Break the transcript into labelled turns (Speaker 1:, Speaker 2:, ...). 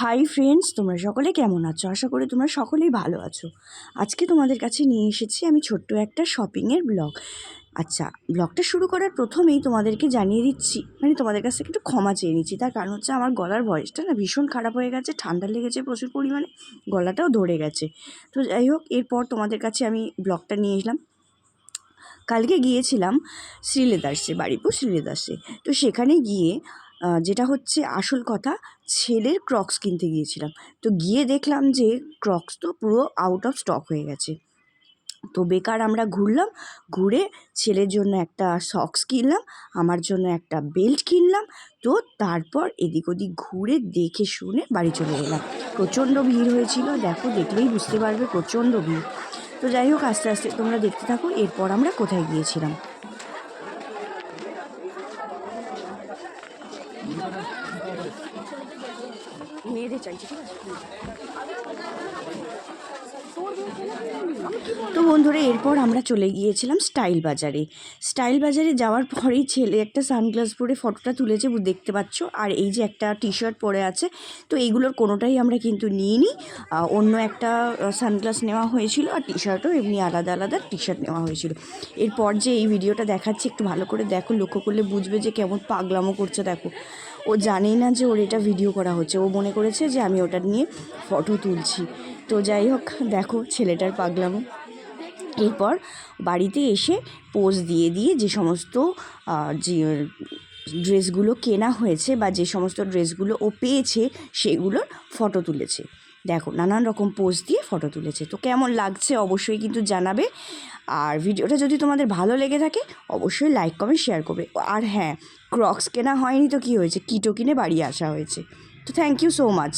Speaker 1: Hi friends, তোমরা সকলে কেমন আছো? আশা করি তোমরা সকলেই ভালো আছো। আজকে তোমাদের কাছে নিয়ে এসেছি আমি ছোট্ট একটা শপিংয়ের ব্লগ। আচ্ছা, ব্লগটা শুরু করার প্রথমেই তোমাদেরকে জানিয়ে দিচ্ছি, তোমাদের কাছ থেকে একটু ক্ষমা চেয়ে নিচ্ছি। তার কারণ হচ্ছে আমার গলার ভয়েসটা না ভীষণ খারাপ হয়ে গেছে, ঠান্ডা লেগেছে প্রচুর পরিমাণে, গলাটাও ধরে গেছে। তো যাই হোক, এরপর তোমাদের কাছে আমি ব্লগটা নিয়ে এলাম। কালকে গিয়েছিলাম শ্রীলেদার্সে, বাড়িপুর শ্রীলেদার্সে। তো সেখানে গিয়ে যেটা হচ্ছে আসল কথা, ছেলের ক্রক্স কিনতে গিয়েছিলাম। তো গিয়ে দেখলাম যে ক্রক্স তো পুরো আউট অফ স্টক হয়ে গেছে। তো বেকার আমরা ঘুরলাম, ঘুরে ছেলের জন্য একটা সক্স কিনলাম, আমার জন্য একটা বেল্ট কিনলাম। তো তারপর এদিক ওদিক ঘুরে দেখে শুনে বাড়ি চলে এলাম। প্রচণ্ড ভিড় হয়েছিল, দেখলেই বুঝতে পারবে, প্রচণ্ড ভিড়। তো যাই হোক, আস্তে আস্তে তোমরা দেখতে থাকো এরপর আমরা কোথায় গিয়েছিলাম। মেয়েদের চাইছে, ঠিক আছে। তো বন্ধুরা, এরপর আমরা চলে গিয়েছিলাম স্টাইল বাজারে। স্টাইল বাজারে যাওয়ার পরেই ছেলে একটা সানগ্লাস পরে ফটোটা তুলেছে, দেখতে পাচ্ছ। আর এই যে একটা টি শার্ট পরে আছে। তো এইগুলোর কোনোটাই আমরা কিন্তু নিইনি, অন্য একটা সানগ্লাস নেওয়া হয়েছিল, আর টি শার্টও এমনি আলাদা আলাদা টি শার্ট নেওয়া হয়েছিল। এরপর যে এই ভিডিওটা দেখাচ্ছি, একটু ভালো করে দেখো, লক্ষ্য করলে বুঝবে যে কেমন পাগলামো করছে। দেখো, ও জানেই না যে ওর এটা ভিডিও করা হচ্ছে, ও মনে করেছে যে আমি ওটা নিয়ে ফটো তুলছি। তো যাই হোক, দেখো ছেলেটার পাগলামো। এরপর বাড়িতে এসে পোজ দিয়ে দিয়ে যে সমস্ত যে ড্রেসগুলো কেনা হয়েছে বা যে সমস্ত ড্রেসগুলো ও পেয়েছে সেগুলোর ফটো তুলেছে। দেখো, নানান রকম পোজ দিয়ে ফটো তুলেছে। তো কেমন লাগছে অবশ্যই কিন্তু জানাবে। আর ভিডিওটা যদি তোমাদের ভালো লেগে থাকে অবশ্যই লাইক কমেন্ট শেয়ার করবে। আর হ্যাঁ, ক্রক্স কেনা হয়নি তো কী হয়েছে, কিটো কিনে বাড়ি আসা হয়েছে। তো থ্যাংক ইউ সো মাচ।